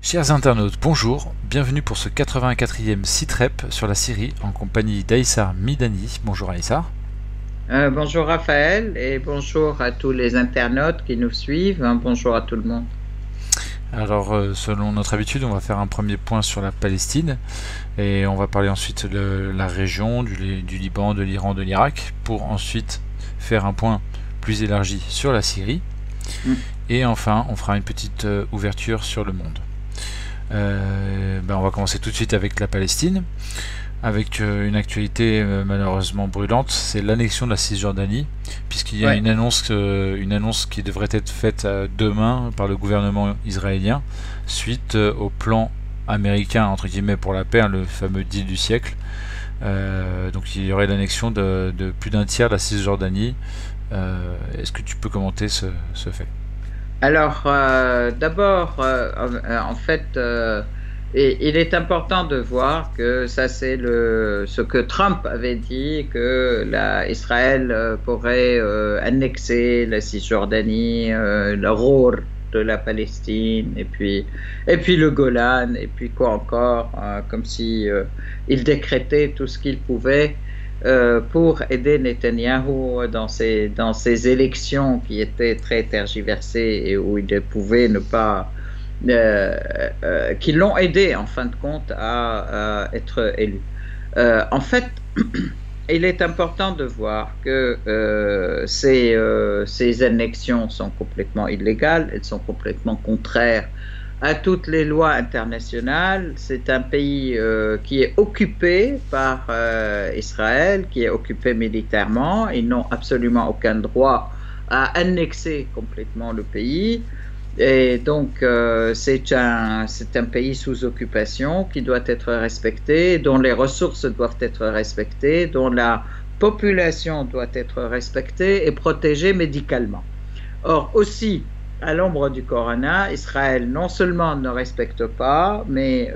Chers internautes, bonjour, bienvenue pour ce 84e Sitrep sur la Syrie en compagnie d'Aïssar Midani. Bonjour Aïssar. Bonjour Raphaël et bonjour à tous les internautes qui nous suivent. Bonjour à tout le monde. Alors selon notre habitude, on va faire un premier point sur la Palestine et on va parler ensuite de la région, du Liban, de l'Iran, de l'Irak pour ensuite faire un point plus élargi sur la Syrie et enfin on fera une petite ouverture sur le monde. On va commencer tout de suite avec la Palestine, avec une actualité malheureusement brûlante, c'est l'annexion de la Cisjordanie, puisqu'il y a une annonce qui devrait être faite demain par le gouvernement israélien, suite au plan américain, entre guillemets, pour la paix, le fameux deal du siècle. Donc il y aurait l'annexion de plus d'un tiers de la Cisjordanie. Est-ce que tu peux commenter ce fait ? Alors, d'abord, en fait, il est important de voir que ça, c'est ce que Trump avait dit, que Israël pourrait annexer la Cisjordanie, le Rour de la Palestine, et puis le Golan, et puis quoi encore, comme si il décrétait tout ce qu'il pouvait pour aider Netanyahou dans ces élections qui étaient très tergiversées et où il pouvait ne pas, qui l'ont aidé en fin de compte à être élu. En fait, il est important de voir que ces annexions sont complètement illégales, elles sont complètement contraires à toutes les lois internationales. C'est un pays qui est occupé par Israël, qui est occupé militairement. Ils n'ont absolument aucun droit à annexer complètement le pays. Et donc, c'est un pays sous occupation qui doit être respecté, dont les ressources doivent être respectées, dont la population doit être respectée et protégée médicalement. Or, aussi, à l'ombre du Corona, Israël non seulement ne respecte pas, mais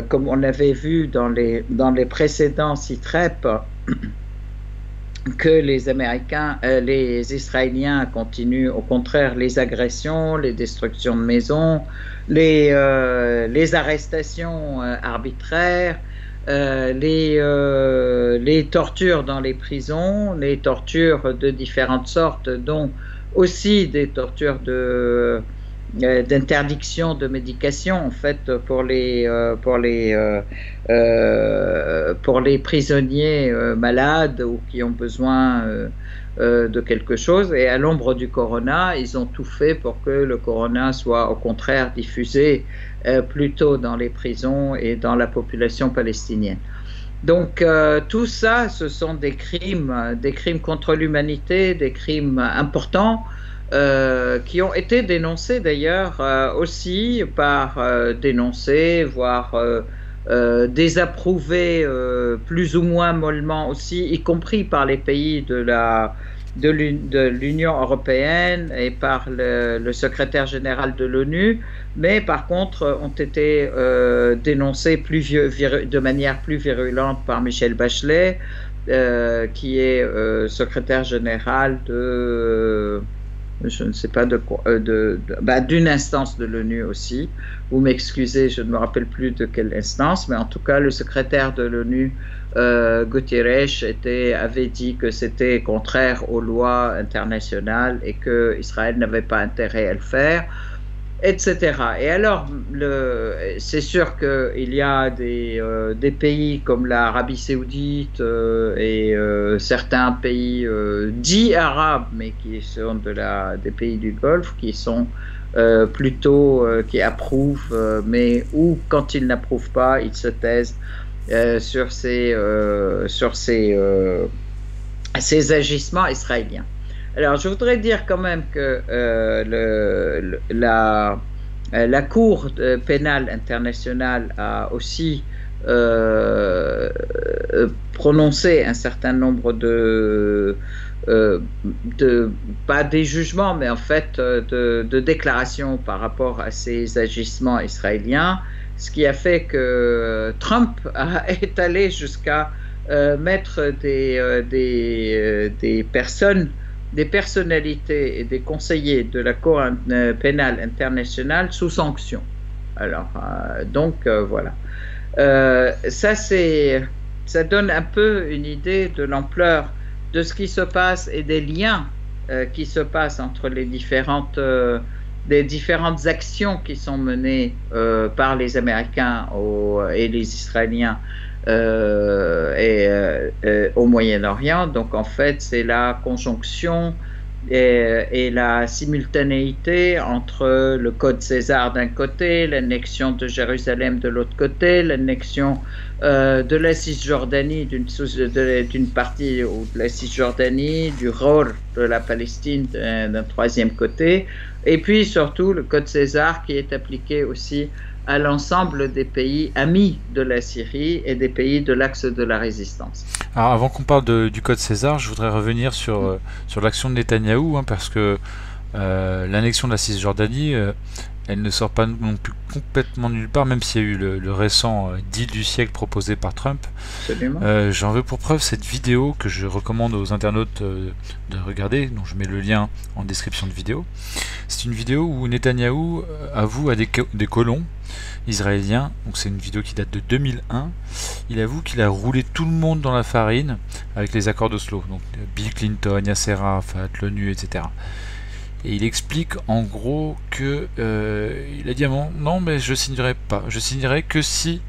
comme on l'avait vu dans les précédents Sitrep, que les Israéliens continuent au contraire les agressions, les destructions de maisons, les arrestations arbitraires, les tortures dans les prisons, les tortures de différentes sortes, dont aussi des tortures d'interdiction de médication en fait pour les prisonniers malades ou qui ont besoin de quelque chose. Et à l'ombre du Corona, ils ont tout fait pour que le Corona soit au contraire diffusé plutôt dans les prisons et dans la population palestinienne. Donc tout ça, ce sont des crimes contre l'humanité, des crimes importants qui ont été dénoncés d'ailleurs aussi dénoncés, voire désapprouvés plus ou moins mollement aussi, y compris par les pays de l'Union européenne et par le secrétaire général de l'ONU, mais par contre ont été dénoncés de manière plus virulente par Michelle Bachelet, qui est secrétaire général je ne sais pas d'une instance de l'ONU aussi. Vous m'excusez, je ne me rappelle plus de quelle instance, mais en tout cas, le secrétaire de l'ONU, Guterres, avait dit que c'était contraire aux lois internationales et que Israël n'avait pas intérêt à le faire, etc. Et alors, c'est sûr qu'il y a des pays comme l'Arabie Saoudite et certains pays dits arabes, mais qui sont des pays du Golfe, qui sont plutôt qui approuvent, mais ou quand ils n'approuvent pas, ils se taisent sur ces agissements israéliens. Alors, je voudrais dire quand même que la Cour pénale internationale a aussi prononcé un certain nombre pas des jugements, mais en fait de déclarations par rapport à ces agissements israéliens, ce qui a fait que Trump est allé jusqu'à mettre des personnalités et des conseillers de la Cour pénale internationale sous sanction. Alors, voilà. Ça donne un peu une idée de l'ampleur de ce qui se passe et des liens qui se passent entre les différentes actions qui sont menées par les Américains et les Israéliens au Moyen-Orient. Donc en fait, c'est la conjonction et la simultanéité entre le Code César d'un côté, l'annexion de Jérusalem de l'autre côté, l'annexion de la Cisjordanie, d'une partie de la Cisjordanie, du Ror de la Palestine d'un troisième côté, et puis surtout le Code César qui est appliqué aussi à l'ensemble des pays amis de la Syrie et des pays de l'axe de la résistance. Alors avant qu'on parle du Code César, je voudrais revenir sur l'action de Netanyahou, parce que l'annexion de la Cisjordanie, elle ne sort pas non plus complètement nulle part, même s'il y a eu le récent deal du siècle proposé par Trump. J'en veux pour preuve cette vidéo que je recommande aux internautes de regarder, dont je mets le lien en description de vidéo. C'est une vidéo où Netanyahou avoue à des colons israéliens, donc c'est une vidéo qui date de 2001, il avoue qu'il a roulé tout le monde dans la farine avec les accords d'Oslo, donc Bill Clinton, Yasser Arafat, l'ONU, etc. Et il explique en gros que il a dit non, mais je signerai pas, je signerai que si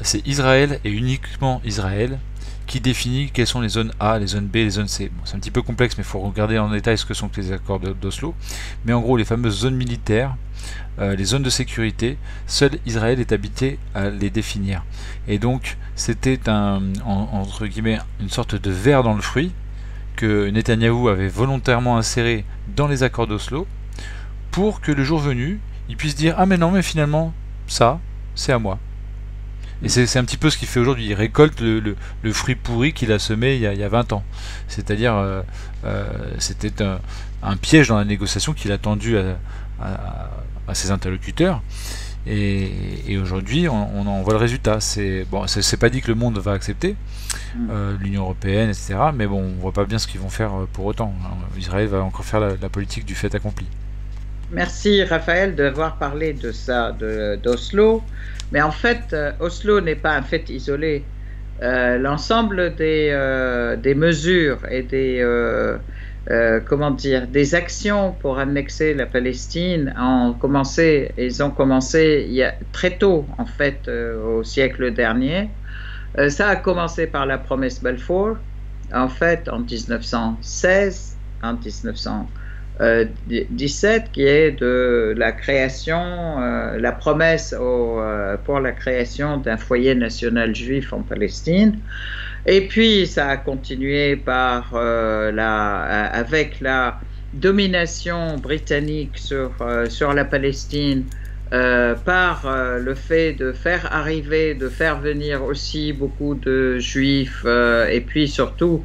c'est Israël et uniquement Israël qui définit quelles sont les zones A, les zones B, les zones C. Bon, c'est un petit peu complexe, mais il faut regarder en détail ce que sont les accords d'Oslo. Mais en gros, les fameuses zones militaires, les zones de sécurité, seul Israël est habilité à les définir. Et donc, c'était entre guillemets une sorte de ver dans le fruit que Netanyahou avait volontairement inséré dans les accords d'Oslo pour que le jour venu, il puisse dire « Ah mais non, mais finalement, ça, c'est à moi ». Et c'est un petit peu ce qu'il fait aujourd'hui. Il récolte le fruit pourri qu'il a semé il y a 20 ans. C'est-à-dire, c'était un piège dans la négociation qu'il a tendu à ses interlocuteurs. Et aujourd'hui, on en voit le résultat. C'est pas dit que le monde va accepter, l'Union européenne, etc. Mais bon, on voit pas bien ce qu'ils vont faire pour autant. Israël va encore faire la politique du fait accompli. Merci Raphaël d'avoir parlé de ça, d'Oslo. Mais en fait, Oslo n'est pas un fait isolé. L'ensemble des mesures et des actions pour annexer la Palestine ils ont commencé très tôt, en fait, au siècle dernier. Ça a commencé par la promesse Balfour, en fait, en 1916, en 1917, qui est de la création, la promesse pour la création d'un foyer national juif en Palestine. Et puis ça a continué avec la domination britannique sur la Palestine, par le fait de faire venir aussi beaucoup de juifs, et puis surtout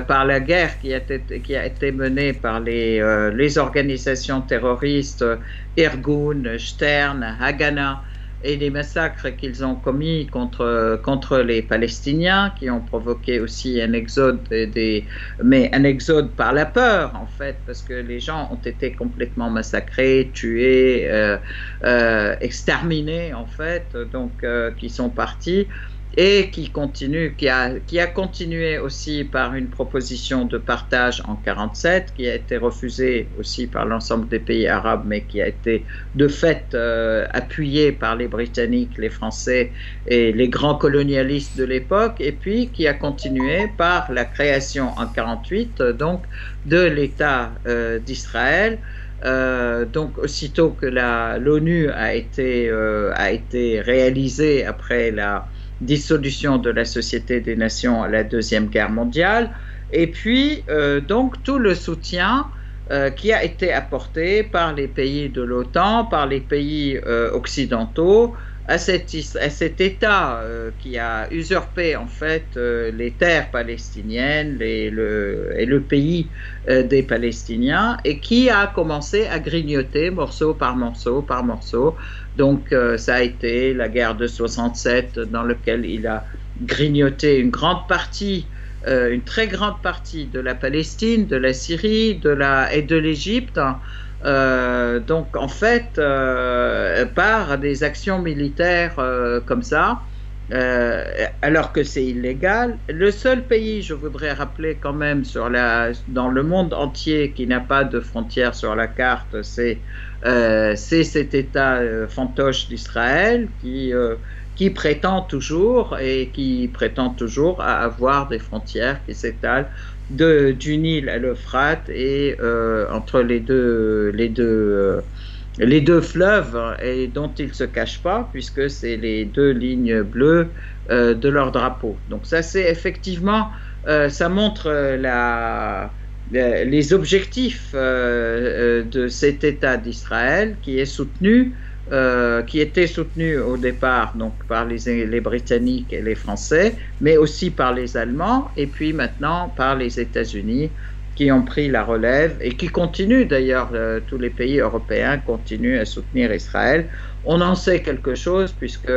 par la guerre qui a été menée par les organisations terroristes Irgun, Stern, Haganah, et les massacres qu'ils ont commis contre les Palestiniens, qui ont provoqué aussi un exode, mais un exode par la peur, en fait, parce que les gens ont été complètement massacrés, tués, exterminés, en fait, donc qui sont partis, et qui a continué aussi par une proposition de partage en 1947, qui a été refusée aussi par l'ensemble des pays arabes, mais qui a été de fait appuyée par les Britanniques, les Français et les grands colonialistes de l'époque, et puis qui a continué par la création en 1948 donc de l'État d'Israël. Donc aussitôt que l'ONU a été réalisée après la dissolution de la Société des Nations à la Deuxième Guerre mondiale, et puis donc tout le soutien qui a été apporté par les pays de l'OTAN, par les pays occidentaux à cet État qui a usurpé en fait les terres palestiniennes et le pays des Palestiniens, et qui a commencé à grignoter morceau par morceau par morceau. Donc ça a été la guerre de 67 dans laquelle il a grignoté une très grande partie de la Palestine, de la Syrie et de l'Égypte, Donc en fait, par des actions militaires comme ça, alors que c'est illégal. Le seul pays, je voudrais rappeler quand même, dans le monde entier qui n'a pas de frontières sur la carte, c'est cet État fantoche d'Israël qui prétend toujours à avoir des frontières qui s'étalent du Nil à l'Euphrate et entre les deux fleuves, et dont ils ne se cachent pas, puisque c'est les deux lignes bleues de leur drapeau. Donc ça, c'est effectivement, ça montre les objectifs de cet État d'Israël qui était soutenu au départ donc par les Britanniques et les Français, mais aussi par les Allemands, et puis maintenant par les États-Unis, qui ont pris la relève et qui continuent d'ailleurs, tous les pays européens continuent à soutenir Israël. On en sait quelque chose puisque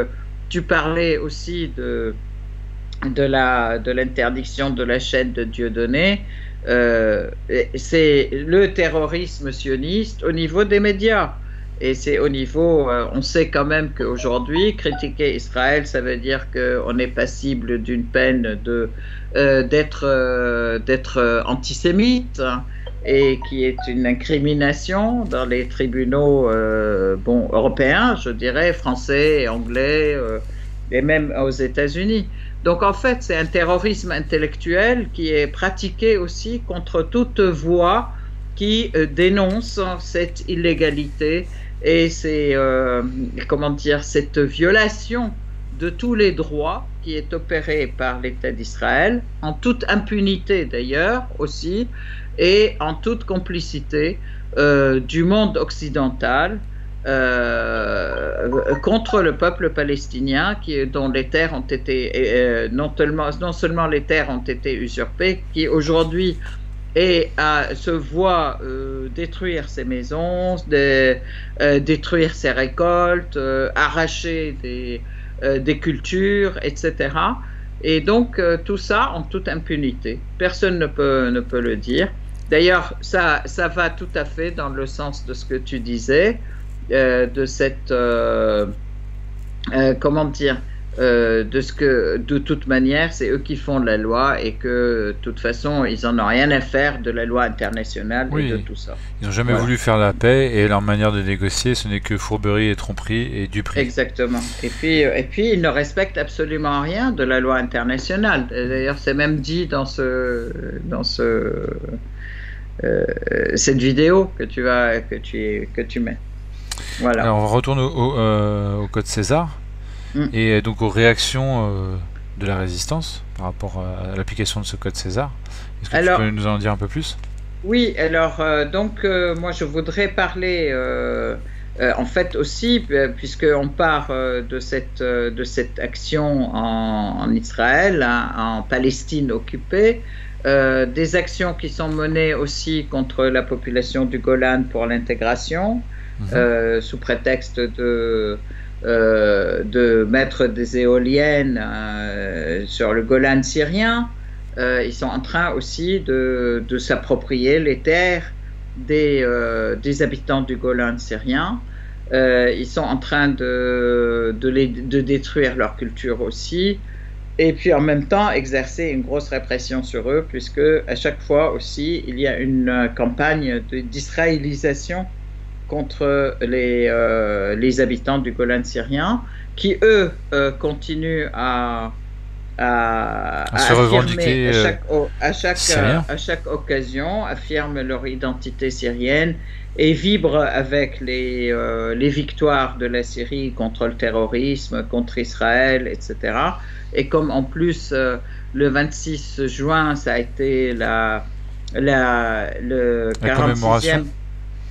tu parlais aussi de l'interdiction de la chaîne de Dieudonné. C'est le terrorisme sioniste au niveau des médias. Et c'est au niveau, on sait quand même qu'aujourd'hui, critiquer Israël, ça veut dire qu'on est passible d'une peine d'être antisémite, et qui est une incrimination dans les tribunaux européens, je dirais, français, anglais, et même aux États-Unis. Donc en fait, c'est un terrorisme intellectuel qui est pratiqué aussi contre toute voix qui dénonce cette illégalité et cette violation de tous les droits qui est opérée par l'État d'Israël, en toute impunité d'ailleurs aussi, et en toute complicité du monde occidental contre le peuple palestinien, dont les terres ont été, non seulement les terres ont été usurpées, qui aujourd'hui se voit détruire ses maisons, détruire ses récoltes, arracher des cultures, etc. Et donc tout ça en toute impunité. Personne ne peut le dire. D'ailleurs, ça va tout à fait dans le sens de ce que tu disais, de cette de toute manière, c'est eux qui font la loi et que de toute façon, ils n'en ont rien à faire de la loi internationale et de tout ça. Ils n'ont jamais voulu faire la paix et leur manière de négocier, ce n'est que fourberie et tromperie et duperie. Exactement. Et puis ils ne respectent absolument rien de la loi internationale. D'ailleurs, c'est même dit dans cette vidéo que tu mets. Voilà. Alors on retourne au Code César. Et donc aux réactions de la résistance par rapport à l'application de ce Code César. Est-ce que tu peux nous en dire un peu plus? Oui, alors moi je voudrais parler en fait aussi, puisqu'on part de cette action en Israël, en Palestine occupée, des actions qui sont menées aussi contre la population du Golan pour l'intégration, sous prétexte de mettre des éoliennes sur le Golan syrien. Ils sont en train aussi de s'approprier les terres des habitants du Golan syrien. Ils sont en train de détruire leur culture aussi, et puis en même temps exercer une grosse répression sur eux, puisque à chaque fois aussi il y a une campagne d'israélisation contre les habitants du Golan syrien, qui eux continuent à se revendiquer à chaque occasion, affirment leur identité syrienne et vibrent avec les victoires de la Syrie contre le terrorisme, contre Israël, etc. Et comme en plus le 26 juin ça a été le 46e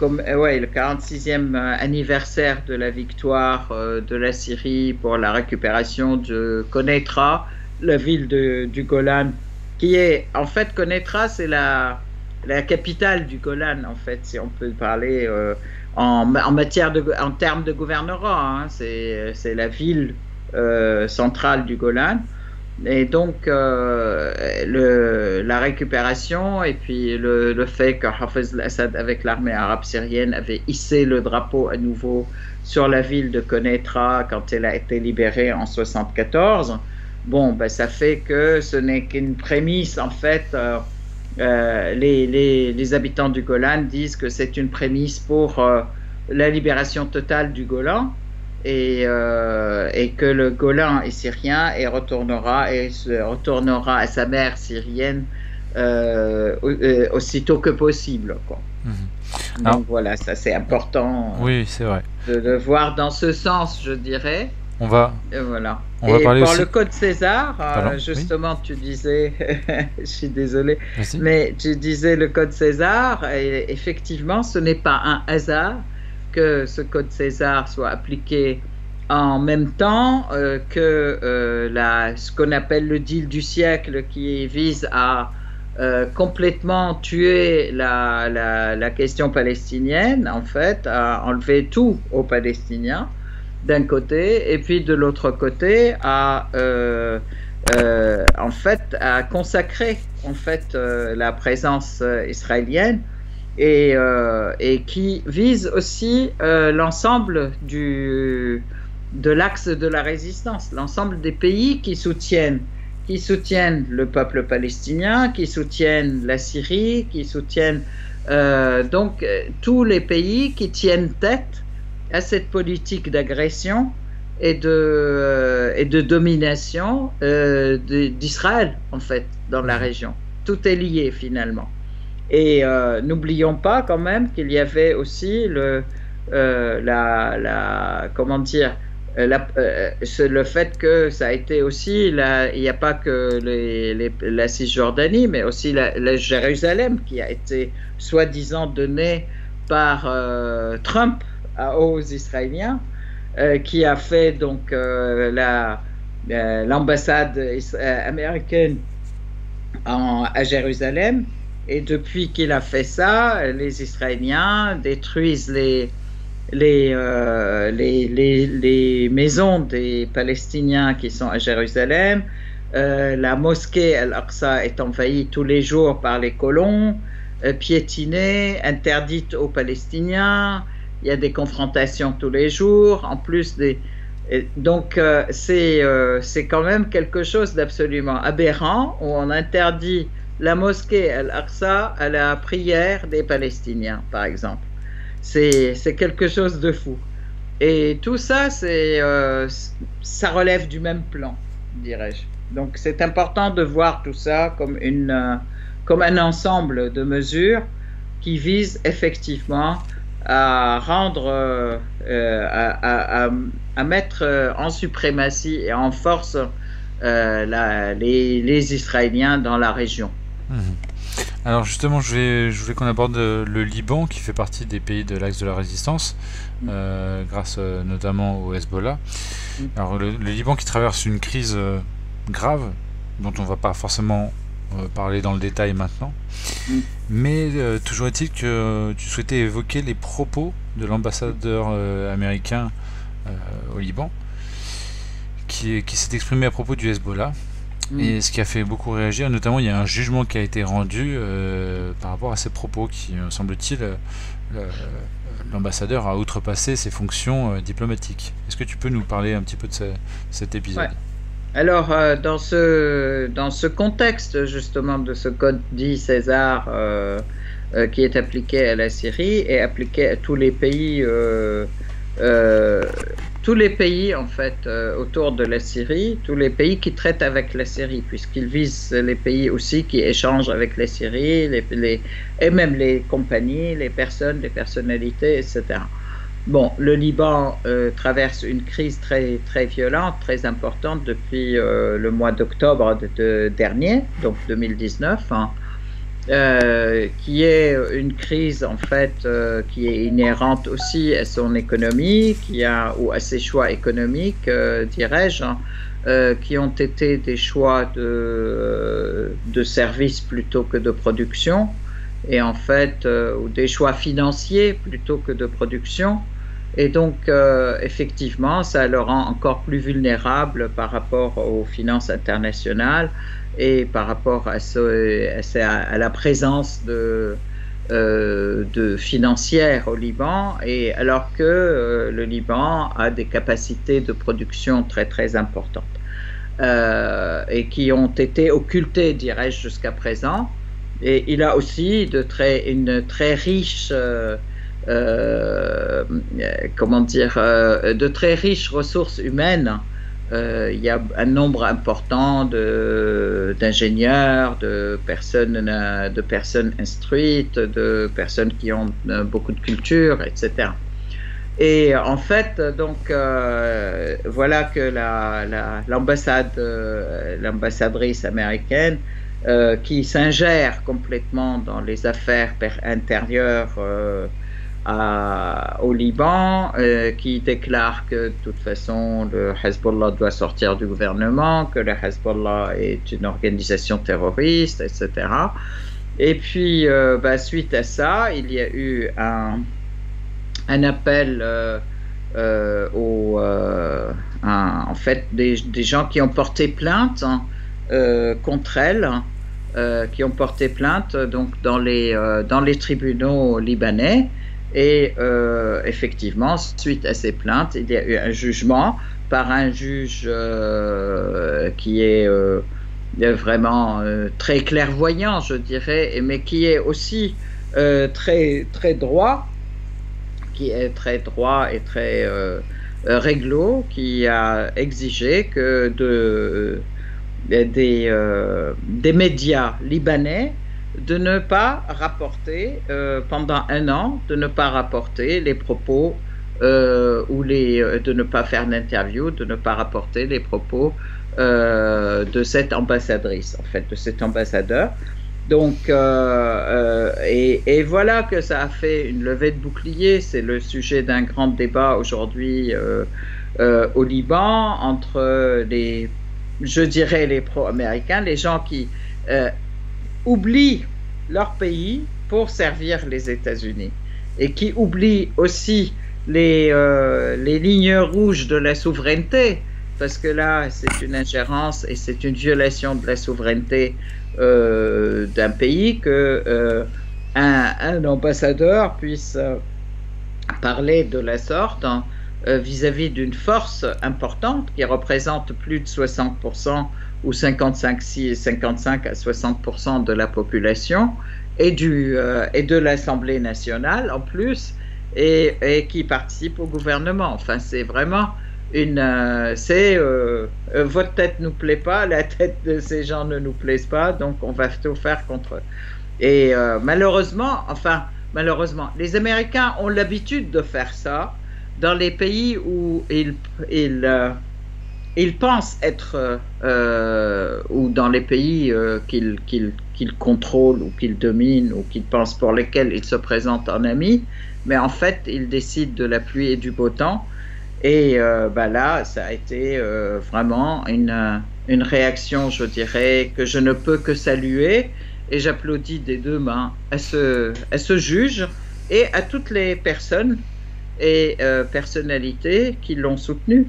le 46e anniversaire de la victoire de la Syrie pour la récupération de Konetra, la ville du Golan, qui est, en fait, Konetra, c'est la capitale du Golan, en fait, si on peut parler en termes de gouvernorat, hein, c'est la ville centrale du Golan. Et donc, la récupération et puis le fait que Hafez al-Assad, avec l'armée arabe syrienne, avait hissé le drapeau à nouveau sur la ville de Konetra quand elle a été libérée en 1974, bon, ben, ça fait que ce n'est qu'une prémisse, en fait. Les habitants du Golan disent que c'est une prémisse pour la libération totale du Golan. Et que le Golan est syrien et retournera à sa mère syrienne aussitôt que possible, quoi. Mhm. Donc Alors, voilà, ça c'est important oui, c'est vrai. de voir dans ce sens, je dirais. On va, Voilà. on va Et parler pour aussi. le code César, Pardon, oui, justement, tu disais, je suis désolée, vas-y. mais tu disais le code César, et effectivement, ce n'est pas un hasard que ce code César soit appliqué en même temps que ce qu'on appelle le deal du siècle, qui vise à complètement tuer la question palestinienne, en fait, à enlever tout aux Palestiniens d'un côté, et puis de l'autre côté en fait à consacrer en fait la présence israélienne et qui vise aussi l'ensemble de l'axe de la résistance, l'ensemble des pays qui soutiennent le peuple palestinien, qui soutiennent la Syrie, qui soutiennent donc tous les pays qui tiennent tête à cette politique d'agression et de domination d'Israël, en fait, dans la région. Tout est lié, finalement. Et n'oublions pas, quand même, qu'il y avait aussi comment dire, le fait que ça a été aussi, il n'y a pas que la Cisjordanie, mais aussi la Jérusalem qui a été soi-disant donnée par Trump aux Israéliens, qui a fait donc l'ambassade américaine à Jérusalem. Et depuis qu'il a fait ça, les Israéliens détruisent les maisons des Palestiniens qui sont à Jérusalem. La mosquée Al-Aqsa est envahie tous les jours par les colons, piétinée, interdite aux Palestiniens. Il y a des confrontations tous les jours, en plus donc c'est quand même quelque chose d'absolument aberrant, où on interdit la mosquée Al-Aqsa à la prière des Palestiniens, par exemple. C'est quelque chose de fou. Et tout ça, ça relève du même plan, dirais-je. Donc c'est important de voir tout ça comme un ensemble de mesures qui visent effectivement à rendre, à mettre en suprématie et en force les Israéliens dans la région. Mmh. Alors justement, je voulais qu'on aborde le Liban, qui fait partie des pays de l'axe de la résistance, grâce notamment au Hezbollah. Alors le Liban qui traverse une crise grave, dont on ne va pas forcément parler dans le détail maintenant. Mais toujours est-il que tu souhaitais évoquer les propos de l'ambassadeur américain au Liban, qui s'est exprimé à propos du Hezbollah. Et ce qui a fait beaucoup réagir, notamment il y a un jugement qui a été rendu par rapport à ces propos qui, semble-t-il, l'ambassadeur a outrepassé ses fonctions diplomatiques. Est-ce que tu peux nous parler un petit peu de cet épisode ? Ouais. Alors, dans ce contexte, justement, de ce code dit César qui est appliqué à la Syrie et appliqué à tous les pays en fait autour de la Syrie, tous les pays qui traitent avec la Syrie, puisqu'ils visent les pays aussi qui échangent avec la Syrie, et même les compagnies, les personnes, les personnalités, etc. Bon, le Liban traverse une crise très, très violente, très importante depuis le mois d'octobre dernier, donc 2019, hein, qui est une crise en fait qui est inhérente aussi à son économie, ou à ses choix économiques, dirais-je, hein, qui ont été des choix de services plutôt que de production, et en fait, ou des choix financiers plutôt que de production. Et donc, effectivement, ça le rend encore plus vulnérable par rapport aux finances internationales et par rapport à la présence de financières au Liban, et alors que le Liban a des capacités de production très très importantes et qui ont été occultées, dirais-je, jusqu'à présent. Et il a aussi une très riche comment dire, de très riches ressources humaines. Il y a un nombre important d'ingénieurs, de personnes instruites, de personnes qui ont beaucoup de culture, etc. Et en fait, donc, voilà que l'ambassadrice américaine qui s'ingère complètement dans les affaires intérieures au Liban, qui déclare que de toute façon le Hezbollah doit sortir du gouvernement, que le Hezbollah est une organisation terroriste, etc. Et puis, suite à ça, il y a eu un appel en fait, des gens qui ont porté plainte contre elle, qui ont porté plainte donc dans les tribunaux libanais. Et effectivement, suite à ces plaintes, il y a eu un jugement par un juge qui est vraiment très clairvoyant, je dirais, mais qui est aussi très droit, et très réglo, qui a exigé que des médias libanais de ne pas rapporter pendant un an, de ne pas rapporter les propos de ne pas faire d'interview, de ne pas rapporter les propos de cette ambassadrice, en fait, de cet ambassadeur. Donc, et voilà que ça a fait une levée de bouclier. C'est le sujet d'un grand débat aujourd'hui au Liban entre je dirais, les pro-américains, les gens qui oublient leur pays pour servir les États-Unis, et qui oublient aussi les lignes rouges de la souveraineté, parce que là, c'est une ingérence et c'est une violation de la souveraineté d'un pays que un ambassadeur puisse parler de la sorte vis-à-vis d'une force importante qui représente plus de 60% ou 55 à 60% de la population, et de l'Assemblée nationale en plus, et qui participe au gouvernement. Enfin, c'est vraiment votre tête nous plaît pas, la tête de ces gens ne nous plaise pas, donc on va tout faire contre eux. Et malheureusement, les Américains ont l'habitude de faire ça dans les pays où ils pensent être, ou dans les pays qu'ils contrôlent ou qu'ils dominent ou qu'ils pensent, pour lesquels ils se présentent en amis, mais en fait ils décident de la pluie et du beau temps. Et là, ça a été vraiment une réaction, je dirais, que je ne peux que saluer, et j'applaudis des deux mains à ce juge et à toutes les personnes et personnalités qui l'ont soutenu.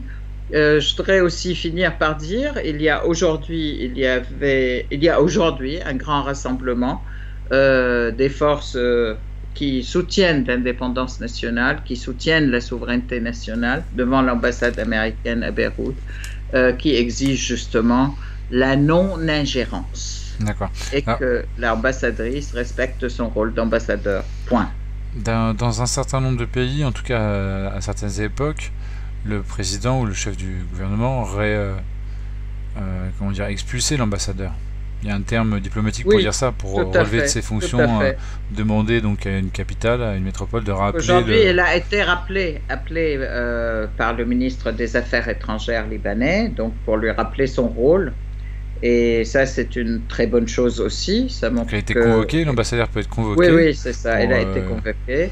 Je voudrais aussi finir par dire, il y a aujourd'hui un grand rassemblement des forces qui soutiennent l'indépendance nationale, qui soutiennent la souveraineté nationale devant l'ambassade américaine à Beyrouth, qui exige justement la non-ingérence. D'accord. Et que l'ambassadrice respecte son rôle d'ambassadeur. Point. Dans un certain nombre de pays, en tout cas à certaines époques, le président ou le chef du gouvernement aurait expulsé l'ambassadeur. Il y a un terme diplomatique pour dire ça, pour relever de ses fonctions, demander donc à une capitale, à une métropole de rappeler. Aujourd'hui, elle a été appelée par le ministre des Affaires étrangères libanais, donc pour lui rappeler son rôle. Et ça, c'est une très bonne chose aussi. Ça montre qu'elle a été convoquée, l'ambassadeur peut être convoqué. Oui, c'est ça, elle a été convoquée.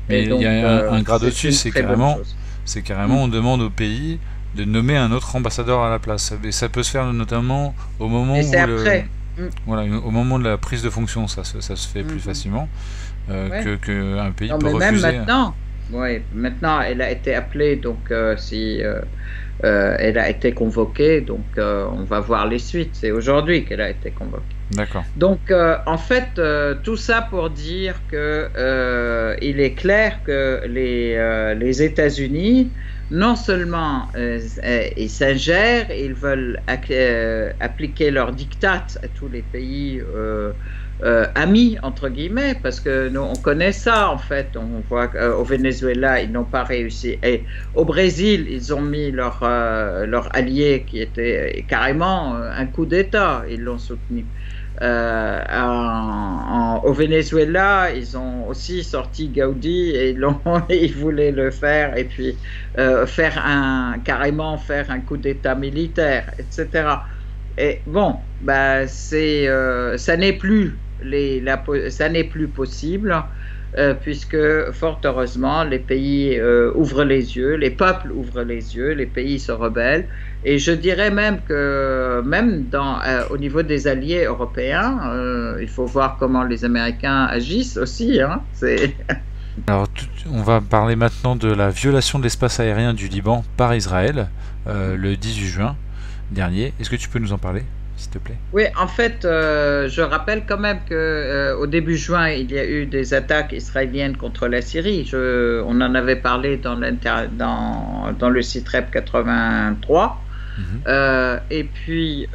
Mais il y a un grade au-dessus, c'est carrément, on demande au pays de nommer un autre ambassadeur à la place. Et ça peut se faire notamment au moment au moment de la prise de fonction, ça se fait plus facilement qu'un pays peut refuser. Même maintenant, Oui, maintenant, elle a été appelée, donc si elle a été convoquée, donc on va voir les suites. C'est aujourd'hui qu'elle a été convoquée. D'accord. Donc, en fait, tout ça pour dire que il est clair que les États-Unis, non seulement ils s'ingèrent, ils veulent appliquer leur diktat à tous les pays amis, entre guillemets, parce que nous, on connaît ça, en fait. On voit qu'au Venezuela, ils n'ont pas réussi. Et au Brésil, ils ont mis leur allié qui était carrément un coup d'État. Ils l'ont soutenu. Au Venezuela, ils ont aussi sorti Gaudi et ils voulaient le faire et puis carrément faire un coup d'État militaire, etc. Et bon, bah, ça n'est plus ça n'est plus possible. Puisque fort heureusement les pays ouvrent les yeux, les peuples ouvrent les yeux, les pays se rebellent. Et je dirais même que même au niveau des alliés européens, il faut voir comment les Américains agissent aussi. Hein. Alors, on va parler maintenant de la violation de l'espace aérien du Liban par Israël le 18 juin dernier. Est-ce que tu peux nous en parler, s'il te plaît? Oui, en fait, je rappelle quand même que au début juin, il y a eu des attaques israéliennes contre la Syrie. On en avait parlé dans le Sitrep 83. Et puis,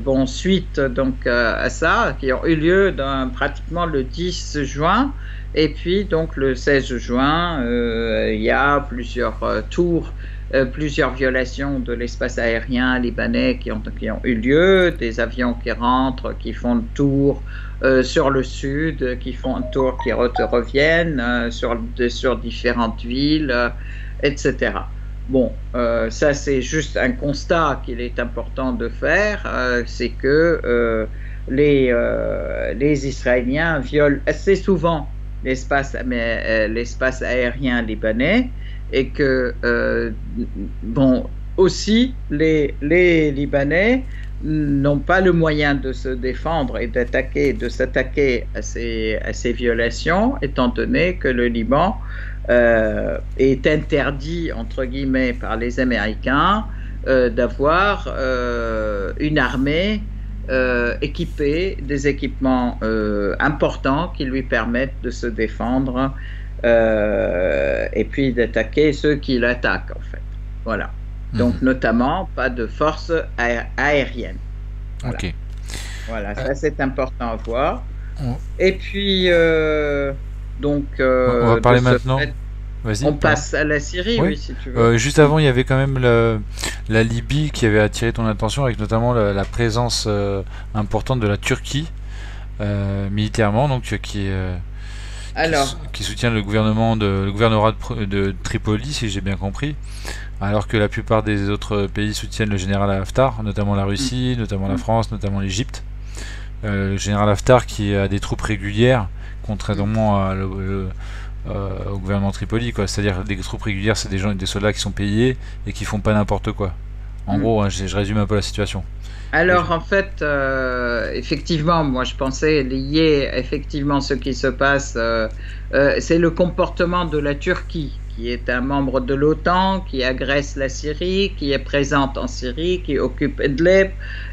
bon, suite donc à ça, qui ont eu lieu pratiquement le 10 juin. Et puis, donc, le 16 juin, il y a plusieurs tours. Plusieurs violations de l'espace aérien libanais qui ont eu lieu, des avions qui rentrent, qui font le tour sur le sud, qui font un tour, qui reviennent sur différentes villes, etc. Bon, ça c'est juste un constat qu'il est important de faire, c'est que les Israéliens violent assez souvent l'espace aérien libanais. Et que, bon, aussi, les Libanais n'ont pas le moyen de se défendre et de s'attaquer à ces violations, étant donné que le Liban est interdit, entre guillemets, par les Américains d'avoir une armée équipée, des équipements importants qui lui permettent de se défendre et puis d'attaquer ceux qui l'attaquent, en fait. Voilà. Donc, notamment, pas de force aérienne. Voilà. Ok. Voilà, ça c'est important à voir. Et puis, donc, on va parler maintenant. On passe à la Syrie, oui, si tu veux. Juste avant, il y avait quand même la Libye qui avait attiré ton attention, avec notamment la présence importante de la Turquie militairement, donc qui soutient le gouvernorat de Tripoli, si j'ai bien compris, alors que la plupart des autres pays soutiennent le général Haftar, notamment la Russie, notamment la France, notamment l'Égypte. Le général Haftar qui a des troupes régulières, contrairement au gouvernement de Tripoli, quoi. C'est-à-dire des troupes régulières, c'est des soldats qui sont payés et qui font pas n'importe quoi. En gros, hein, je résume un peu la situation. Alors en fait, effectivement, moi je pensais lier effectivement ce qui se passe, c'est le comportement de la Turquie, qui est un membre de l'OTAN, qui agresse la Syrie, qui est présente en Syrie, qui occupe Idlib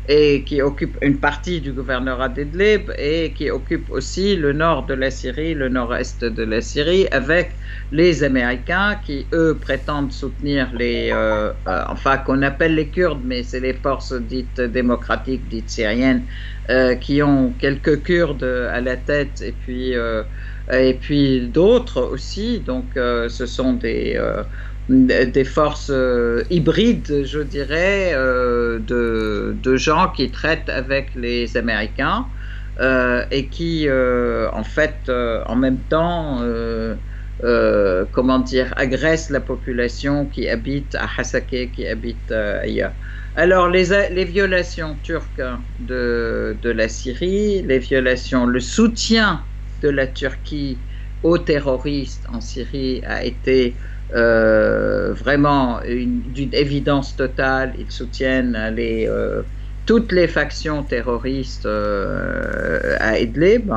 et qui occupe une partie du gouvernorat d'Idlib et qui occupe aussi le nord de la Syrie, le nord-est de la Syrie, avec les Américains qui, eux, prétendent soutenir enfin, qu'on appelle les Kurdes, mais c'est les forces dites démocratiques, dites syriennes, qui ont quelques Kurdes à la tête et puis d'autres aussi. Donc, ce sont des forces hybrides, je dirais, de gens qui traitent avec les Américains et qui, en fait, en même temps, comment dire, agressent la population qui habite à Hasakeh, qui habite ailleurs. Alors, les violations turques de la Syrie, le soutien de la Turquie aux terroristes en Syrie a été vraiment d'une évidence totale. Ils soutiennent toutes les factions terroristes à Idlib.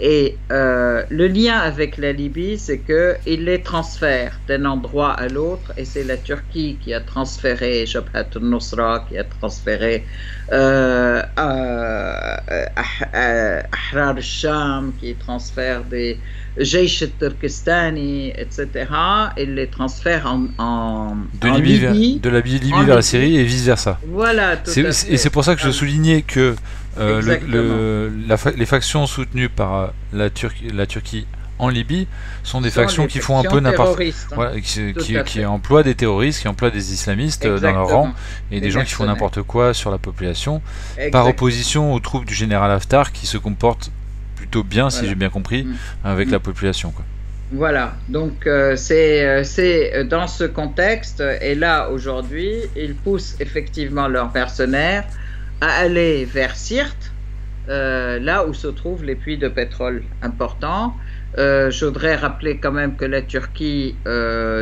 Et le lien avec la Libye, c'est qu'il les transfère d'un endroit à l'autre, et c'est la Turquie qui a transféré Jabhat al-Nusra, qui a transféré Ahrar al-Sham, qui transfère des Jaysh al-Turkestani, etc. Il les transfère en Libye. De la Libye vers la Syrie et vice-versa. Voilà, tout à fait. Et c'est pour ça que je soulignais que les factions soutenues par la Turquie en Libye sont des factions qui font un peu n'importe quoi, qui emploient des terroristes, qui emploient des islamistes dans leur rang, et des gens qui font n'importe quoi sur la population, par opposition aux troupes du général Haftar qui se comportent plutôt bien, si j'ai bien compris, avec la population, quoi. Voilà, donc c'est dans ce contexte, et là aujourd'hui, ils poussent effectivement leurs mercenaires à aller vers Sirte, là où se trouvent les puits de pétrole importants. Je voudrais rappeler quand même que la Turquie,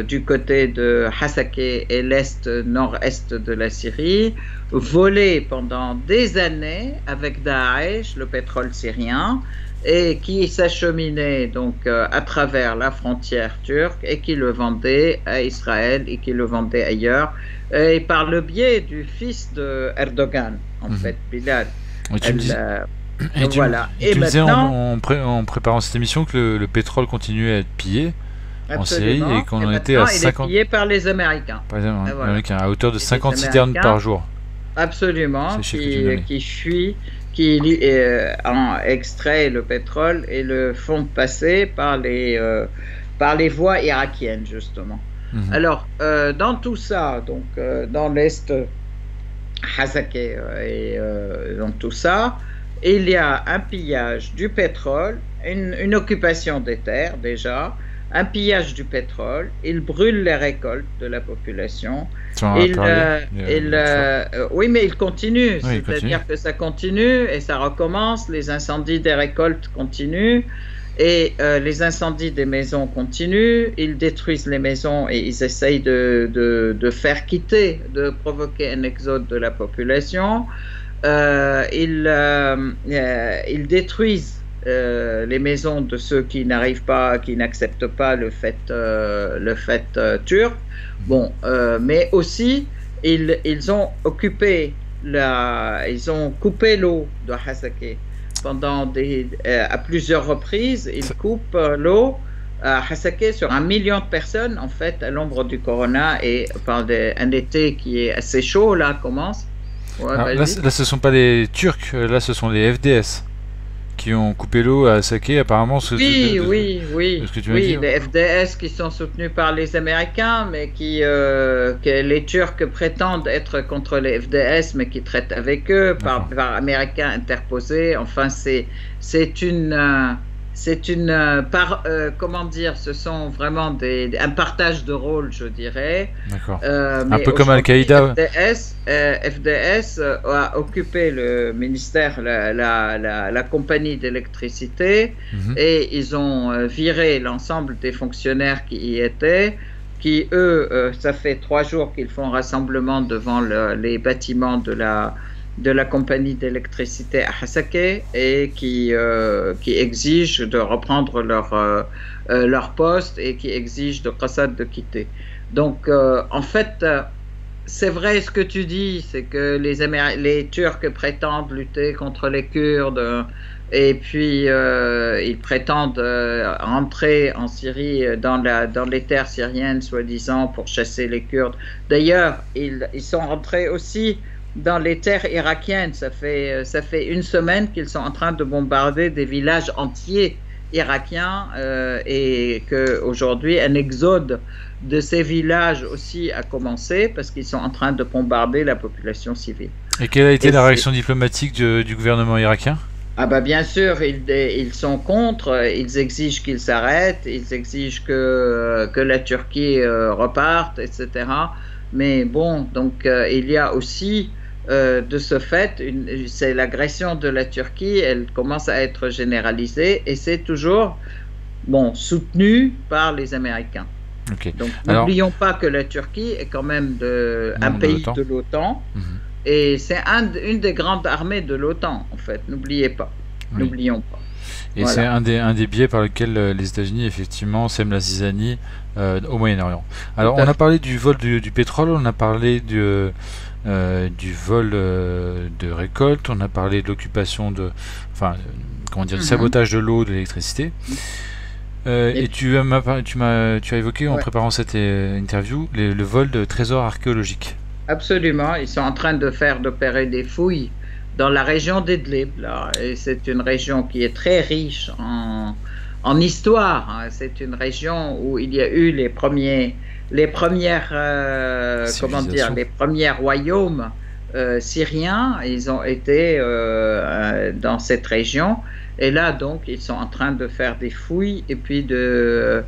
du côté de Hasakeh et l'est nord-est de la Syrie, volait pendant des années avec Daesh le pétrole syrien, et qui s'acheminait donc à travers la frontière turque, et qui le vendait à Israël et qui le vendait ailleurs, et par le biais du fils de Erdogan, en fait, Bilal. Voilà. Et tu disais en préparant cette émission que le pétrole continuait à être pillé en Syrie, et qu'on en était à 50. Il est pillé par les Américains. Par les Américains, à hauteur de 50 citernes par jour. Absolument, qui extrait le pétrole et le font passer par les voies irakiennes, justement. Alors, dans tout ça, donc dans l'est, Hasakeh, et dans tout ça, il y a un pillage du pétrole, une occupation des terres déjà, un pillage du pétrole, ils brûlent les récoltes de la population. Oui, mais il continue, c'est-à-dire que ça continue et ça recommence, les incendies des récoltes continuent, et les incendies des maisons continuent, ils détruisent les maisons et ils essayent de faire quitter, de provoquer un exode de la population. Ils détruisent les maisons de ceux qui n'arrivent pas, qui n'acceptent pas le fait turc. Bon, mais aussi ils ont occupé ils ont coupé l'eau de Hasakeh pendant à plusieurs reprises. Ils coupent l'eau à Hasakeh sur 1 million de personnes, en fait, à l'ombre du Corona, et par un été qui est assez chaud là commence. Ouais, là, ce sont pas les Turcs, là ce sont les FDS qui ont coupé l'eau à Hasakeh, apparemment. Oui, les FDS qui sont soutenus par les Américains, mais que les Turcs prétendent être contre les FDS, mais qui traitent avec eux par Américains interposés. Enfin, comment dire, ce sont vraiment un partage de rôle, je dirais. D'accord. Un peu comme Al-Qaïda. FDS a occupé le ministère, la compagnie d'électricité, et ils ont viré l'ensemble des fonctionnaires qui y étaient, qui eux, ça fait 3 jours qu'ils font rassemblement devant les bâtiments de la compagnie d'électricité à Hasakeh, et qui exigent de reprendre leur poste, et qui exigent de Qassad de quitter. Donc, en fait, c'est vrai ce que tu dis, c'est que les Turcs prétendent lutter contre les Kurdes, et puis ils prétendent rentrer en Syrie, dans les terres syriennes, soi-disant, pour chasser les Kurdes. D'ailleurs, ils sont rentrés aussi dans les terres irakiennes. Ça fait 1 semaine qu'ils sont en train de bombarder des villages entiers irakiens, et qu'aujourd'hui un exode de ces villages aussi a commencé, parce qu'ils sont en train de bombarder la population civile. Et quelle a été la réaction diplomatique du gouvernement irakien ? Ah bah bien sûr, ils sont contre, ils exigent qu'ils s'arrêtent, ils exigent que la Turquie reparte, etc. Mais bon, donc il y a aussi de ce fait, c'est l'agression de la Turquie, elle commence à être généralisée, et c'est toujours soutenu par les Américains. Okay. Donc n'oublions pas que la Turquie est quand même un pays de l'OTAN, et c'est une des grandes armées de l'OTAN, en fait, n'oubliez pas. Oui. N'oublions pas. Et c'est Voilà. un des biais par lequel les États-Unis, effectivement, sèment la zizanie au Moyen-Orient. Tout Alors, on à a fait. parlé du vol du pétrole, on a parlé du vol de récolte, on a parlé de l'occupation de. Enfin, comment dire, du Mhm. sabotage de l'eau, de l'électricité. Et Et tu as évoqué en ouais, préparant cette interview le vol de trésors archéologiques. absolument. Ils sont en train d'opérer des fouilles dans la région d'Idlib, là. Et c'est une région qui est très riche en histoire, hein. C'est une région où il y a eu les premières, comment dire, Civilisation. les premiers royaumes syriens. Ils ont été dans cette région. Et là, donc, ils sont en train de faire des fouilles et puis de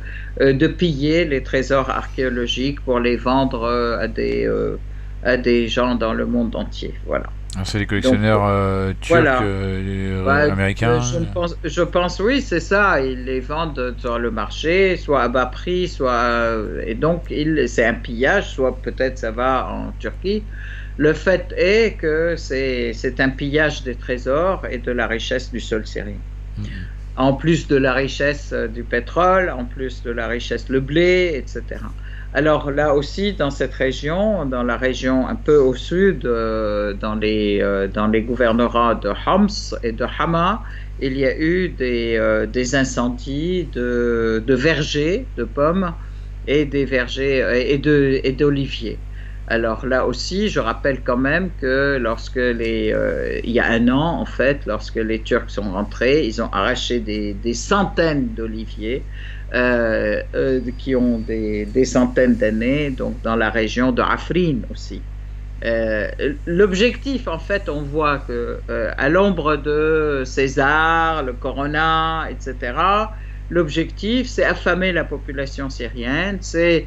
piller les trésors archéologiques pour les vendre à des gens dans le monde entier. Voilà. Alors, c'est les Donc, collectionneurs turcs, voilà. Bah, américains. je pense, oui, c'est ça. Ils les vendent sur le marché, soit à bas prix, et donc, c'est un pillage, soit peut-être ça va en Turquie. Le fait est que c'est un pillage des trésors et de la richesse du sol syrien. En plus de la richesse du pétrole, en plus de la richesse le blé, etc. Alors là aussi, dans cette région, dans la région un peu au sud, dans les gouvernorats de Homs et de Hama, il y a eu des incendies de vergers de pommes et des vergers et d'oliviers. Alors là aussi, je rappelle quand même que il y a un an, en fait, lorsque les Turcs sont rentrés, ils ont arraché des centaines d'oliviers qui ont des centaines d'années, donc dans la région de Afrin aussi. L'objectif, en fait, on voit que à l'ombre de César, le Corona, etc., l'objectif, c'est affamer la population syrienne, c'est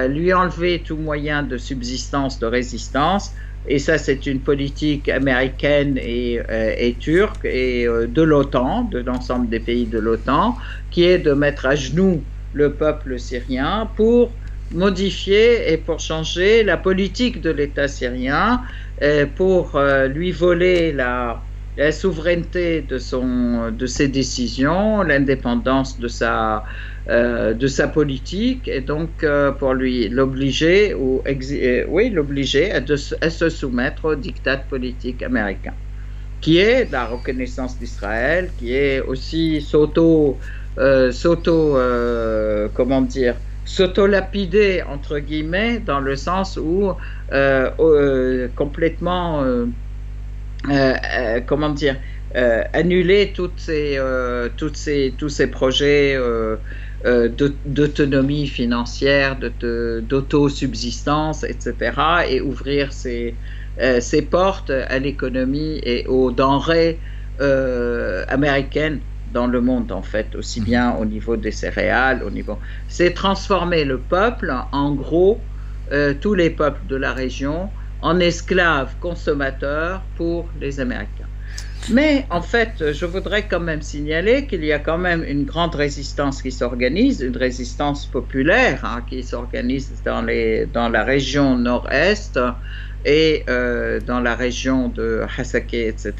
lui enlever tout moyen de subsistance, de résistance. Et ça, c'est une politique américaine et turque et de l'OTAN, de l'ensemble des pays de l'OTAN, qui est de mettre à genoux le peuple syrien pour modifier et pour changer la politique de l'État syrien, pour lui voler la souveraineté de ses décisions, l'indépendance de sa politique, et donc pour l'obliger oui, l'obliger à se soumettre au diktat politique américain, qui est la reconnaissance d'Israël, qui est aussi comment dire, s'auto-lapider, entre guillemets, dans le sens où complètement, comment dire, annuler tous ces projets d'autonomie financière, d'autosubsistance, etc., et ouvrir ses portes à l'économie et aux denrées américaines dans le monde, en fait, aussi bien au niveau des céréales, c'est transformer le peuple, en gros, tous les peuples de la région, en esclaves consommateurs pour les Américains. Mais en fait, je voudrais quand même signaler qu'il y a quand même une grande résistance qui s'organise, une résistance populaire, hein, qui s'organise dans la région nord-est et dans la région de Hasakeh, etc.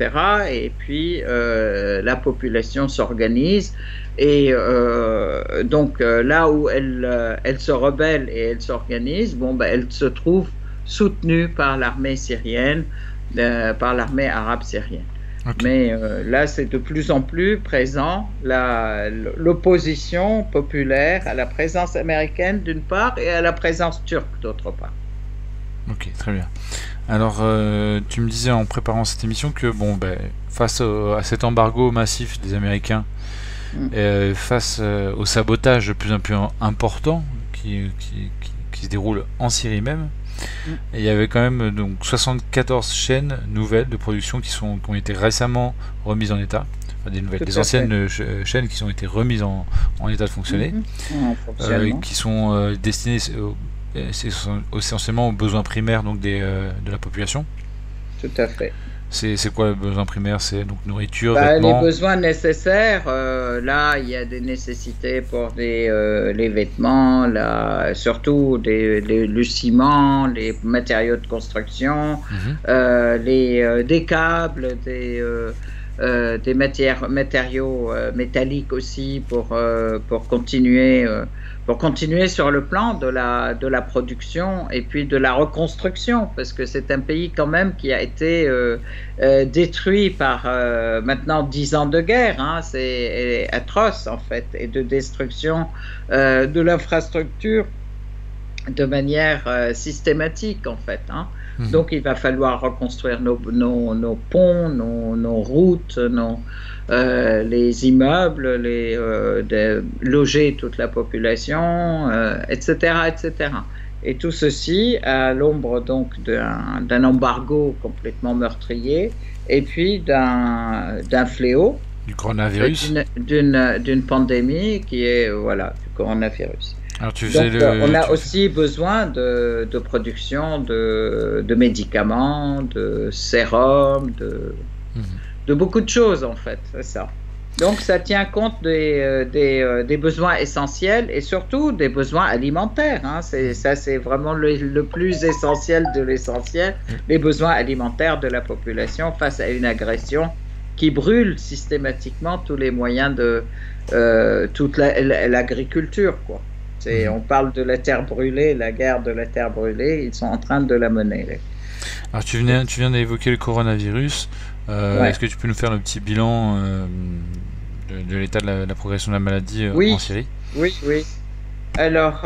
Et puis, la population s'organise. Et donc, là où elle se rebelle et elle s'organise, bon, ben, elle se trouve soutenue par l'armée syrienne, par l'armée arabe syrienne. Ok. Mais là, c'est de plus en plus présent, l'opposition populaire à la présence américaine d'une part et à la présence turque d'autre part. Ok, très bien. Alors, tu me disais en préparant cette émission que bon, ben, face à cet embargo massif des Américains, Mm. face au sabotage de plus en plus important qui se déroule en Syrie même, Mm. et il y avait quand même donc 74 chaînes nouvelles de production qui ont été récemment remises en état. Enfin, Tout des à fait. anciennes chaînes qui ont été remises en état de fonctionner, En fonctionnement. qui sont destinées essentiellement aux besoins primaires donc de la population. Tout à fait. C'est quoi le besoin primaire? C'est donc nourriture, Bah, les vêtements. besoins nécessaires, là, il y a des nécessités pour les vêtements, là, surtout le ciment, les matériaux de construction, Mhm. des câbles, des matériaux métalliques aussi pour continuer sur le plan de la production et puis de la reconstruction, parce que c'est un pays quand même qui a été détruit par maintenant 10 ans de guerre, hein, c'est atroce en fait, et de destruction de l'infrastructure de manière systématique en fait, hein. Donc il va falloir reconstruire nos ponts, nos routes, les immeubles, loger toute la population, etc., etc. Et tout ceci à l'ombre donc d'un embargo complètement meurtrier et puis d'un fléau, du coronavirus, d'une pandémie qui est du coronavirus. Alors Donc, on a aussi besoin de production de médicaments, de sérums, de beaucoup de choses en fait, c'est ça. Donc ça tient compte des besoins essentiels et surtout des besoins alimentaires, hein. C'est vraiment le plus essentiel de l'essentiel, les besoins alimentaires de la population face à une agression qui brûle systématiquement tous les moyens de toute l'agriculture, quoi. On parle de la terre brûlée, la guerre de la terre brûlée, ils sont en train de la mener. Alors tu viens d'évoquer le coronavirus. Est-ce que tu peux nous faire le petit bilan de l'état de la progression de la maladie en Syrie? Oui. Alors,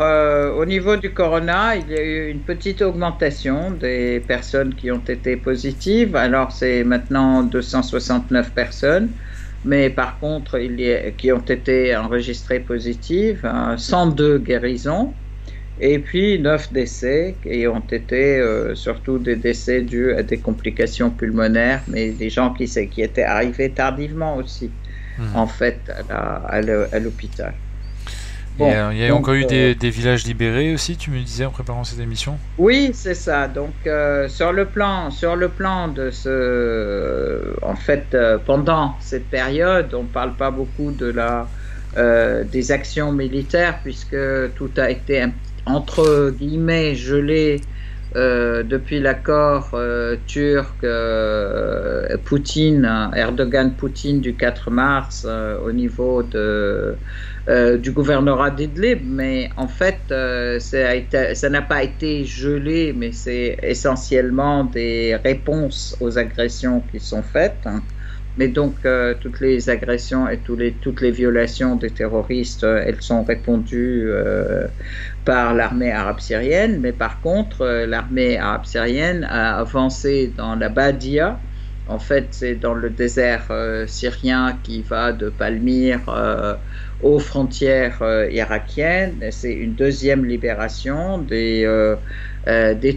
au niveau du corona, il y a eu une petite augmentation des personnes qui ont été positives. Alors, c'est maintenant 269 personnes. Mais par contre, qui ont été enregistrées positives, 102 guérisons, et puis 9 décès, qui ont été surtout des décès dus à des complications pulmonaires, mais des gens qui étaient arrivés tardivement aussi, en fait, à l'hôpital. Bon, il y a encore eu des villages libérés aussi, tu me disais en préparant cette émission? Oui, c'est ça. Donc, sur le plan de en fait, pendant cette période, on ne parle pas beaucoup des actions militaires puisque tout a été entre guillemets gelé depuis l'accord Erdogan-Poutine du 4 mars au niveau du gouvernorat d'Idlib, mais en fait ça n'a pas été gelé, mais c'est essentiellement des réponses aux agressions qui sont faites, hein. Mais donc toutes les agressions et toutes les violations des terroristes, elles sont répondues par l'armée arabe syrienne, mais par contre l'armée arabe syrienne a avancé dans la Badia. En fait, c'est dans le désert syrien qui va de Palmyre aux frontières irakiennes. C'est une deuxième libération des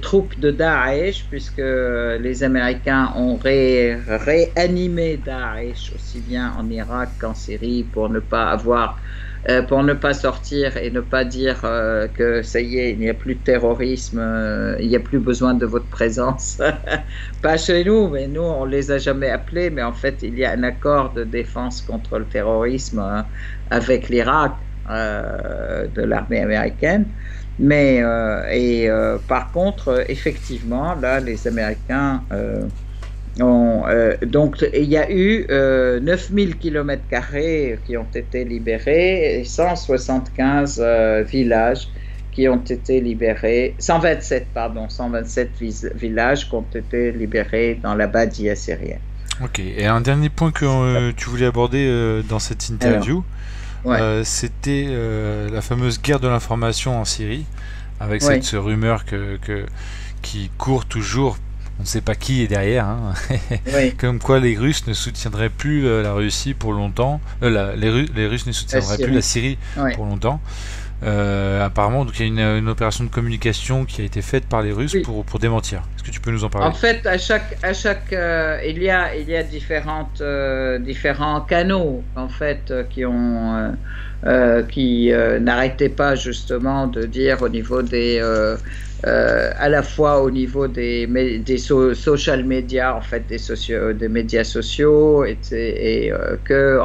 troupes de Daesh, puisque les Américains ont réanimé Daesh aussi bien en Irak qu'en Syrie pour ne pas sortir et ne pas dire que ça y est, il n'y a plus de terrorisme, il n'y a plus besoin de votre présence. Pas chez nous, mais nous, on ne les a jamais appelés, mais en fait, il y a un accord de défense contre le terrorisme avec l'Irak de l'armée américaine. Mais, par contre, effectivement, là, les Américains donc, il y a eu 9000 km² qui ont été libérés et 175 villages qui ont été libérés, 127 villages qui ont été libérés dans la Badia syrienne. Ok, et un dernier point que tu voulais aborder dans cette interview, c'était la fameuse guerre de l'information en Syrie, avec cette rumeur qui court toujours. On ne sait pas qui est derrière, hein. Comme quoi les Russes ne soutiendraient plus la Russie pour longtemps. Les Russes ne soutiendraient plus la Syrie pour longtemps. Apparemment, donc il y a une opération de communication qui a été faite par les Russes pour démentir. Est-ce que tu peux nous en parler? En fait, il y a différents canaux en fait qui n'arrêtaient pas justement de dire au niveau à la fois au niveau des social media, en fait des médias sociaux, et que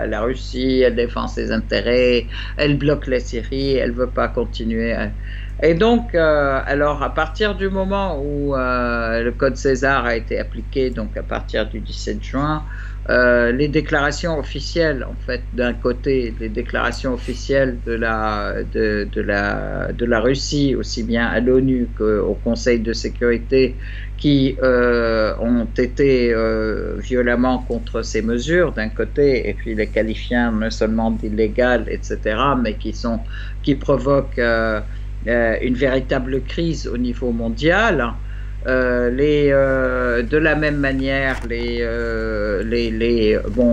la Russie, elle défend ses intérêts, elle bloque la Syrie, elle veut pas continuer. Et donc, alors à partir du moment où le code César a été appliqué, donc à partir du 17 juin, les déclarations officielles, en fait, d'un côté, les déclarations officielles de la Russie, aussi bien à l'ONU qu'au Conseil de sécurité, qui ont été violemment contre ces mesures d'un côté, et puis les qualifiant non seulement d'illégales, etc., mais qui provoquent une véritable crise au niveau mondial. De la même manière,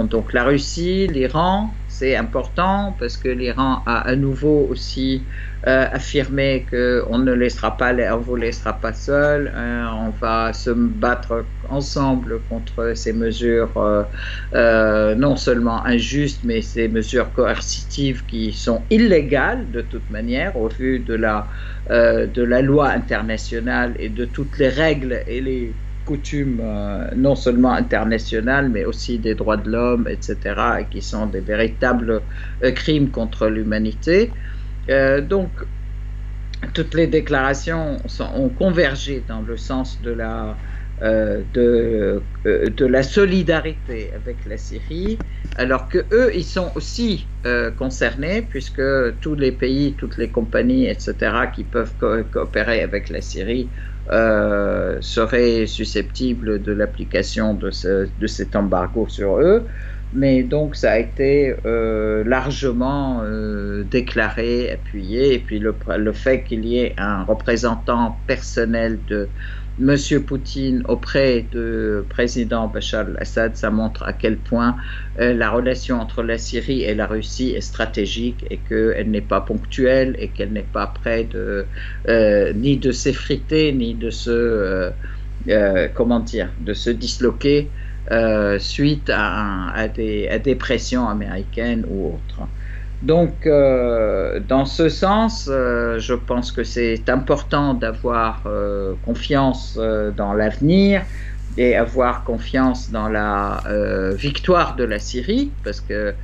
donc la Russie, l'Iran, c'est important parce que l'Iran a à nouveau aussi affirmé qu'on ne laissera pas, on vous laissera pas seul, on va se battre ensemble contre ces mesures non seulement injustes, mais ces mesures coercitives qui sont illégales de toute manière au vu de la loi internationale et de toutes les règles et les coutumes non seulement internationales mais aussi des droits de l'homme, etc., et qui sont des véritables crimes contre l'humanité. Donc toutes les déclarations ont convergé dans le sens de la solidarité avec la Syrie, alors que eux, ils sont aussi concernés, puisque tous les pays, toutes les compagnies, etc., qui peuvent coopérer avec la Syrie seraient susceptibles de l'application de cet embargo sur eux. Mais donc ça a été largement déclaré, appuyé, et puis le fait qu'il y ait un représentant personnel de M. Poutine auprès du président Bachar al-Assad, ça montre à quel point la relation entre la Syrie et la Russie est stratégique et qu'elle n'est pas ponctuelle et qu'elle n'est pas près ni de s'effriter ni de de se disloquer suite à des pressions américaines ou autres. Donc, dans ce sens, je pense que c'est important d'avoir confiance dans l'avenir et avoir confiance dans la victoire de la Syrie, parce que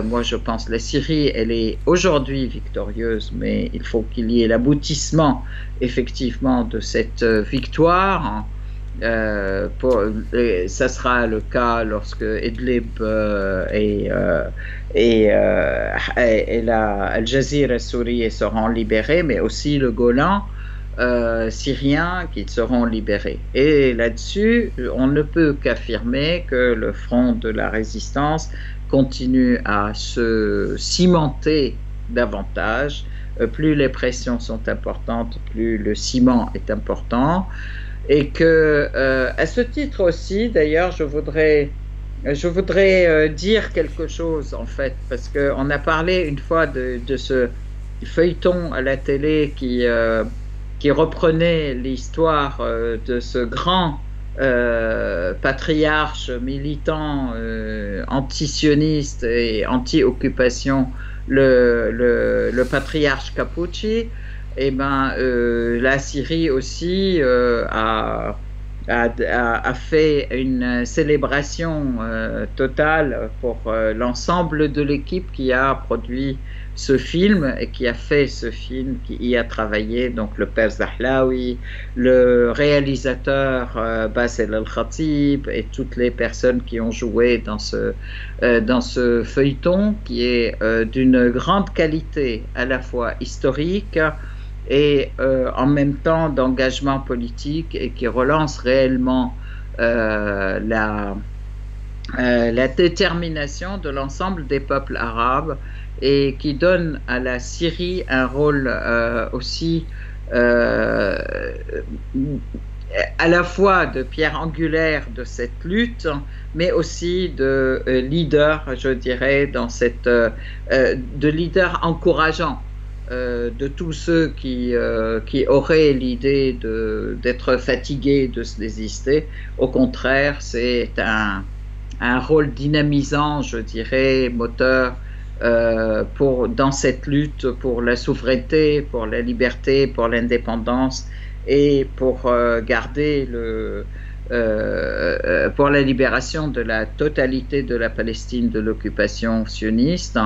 moi je pense que la Syrie, elle est aujourd'hui victorieuse, mais il faut qu'il y ait l'aboutissement effectivement de cette victoire. Ça sera le cas lorsque Idlib et Al Jazira sourie seront libérés, mais aussi le Golan syriens qui seront libérés. Et là-dessus, on ne peut qu'affirmer que le front de la résistance continue à se cimenter davantage. Plus les pressions sont importantes, plus le ciment est important. Et que, à ce titre aussi, d'ailleurs, je voudrais dire quelque chose, en fait, parce qu'on a parlé une fois de ce feuilleton à la télé qui reprenait l'histoire de ce grand patriarche militant anti-sioniste et anti-occupation, le patriarche Cappucci. Eh ben, la Syrie aussi a fait une célébration totale pour l'ensemble de l'équipe qui a produit ce film et qui a fait ce film, qui y a travaillé, donc le père Zahlaoui, le réalisateur Bassel El-Khatib et toutes les personnes qui ont joué dans ce feuilleton qui est d'une grande qualité à la fois historique et en même temps d'engagement politique et qui relance réellement la détermination de l'ensemble des peuples arabes et qui donne à la Syrie un rôle aussi à la fois de pierre angulaire de cette lutte, mais aussi de leader, je dirais, de leader encourageant. De tous ceux qui auraient l'idée d'être fatigués, de se désister. Au contraire, c'est un rôle dynamisant, je dirais, moteur dans cette lutte pour la souveraineté, pour la liberté, pour l'indépendance et pour garder pour la libération de la totalité de la Palestine de l'occupation sioniste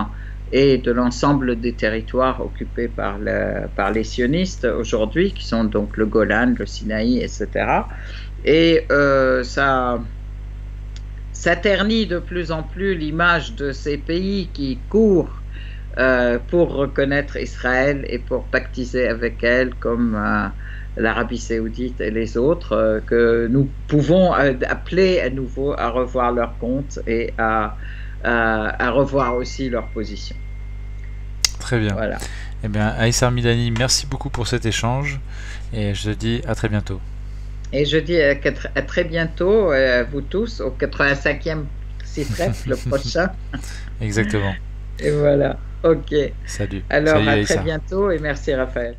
et de l'ensemble des territoires occupés par les sionistes aujourd'hui, qui sont donc le Golan, le Sinaï, etc. Et ça ça ternit de plus en plus l'image de ces pays qui courent pour reconnaître Israël et pour pactiser avec elle, comme l'Arabie saoudite et les autres, que nous pouvons appeler à nouveau à revoir leur compte et à revoir aussi leur position. Très bien. Voilà. Eh bien, Aïssa Milani, merci beaucoup pour cet échange et je te dis à très bientôt. Et je dis à très bientôt, à vous tous, au 85e CIFREF, le prochain. Exactement. Et voilà, ok. Salut. Alors, Salut, à Aïssa. très bientôt et merci Raphaël.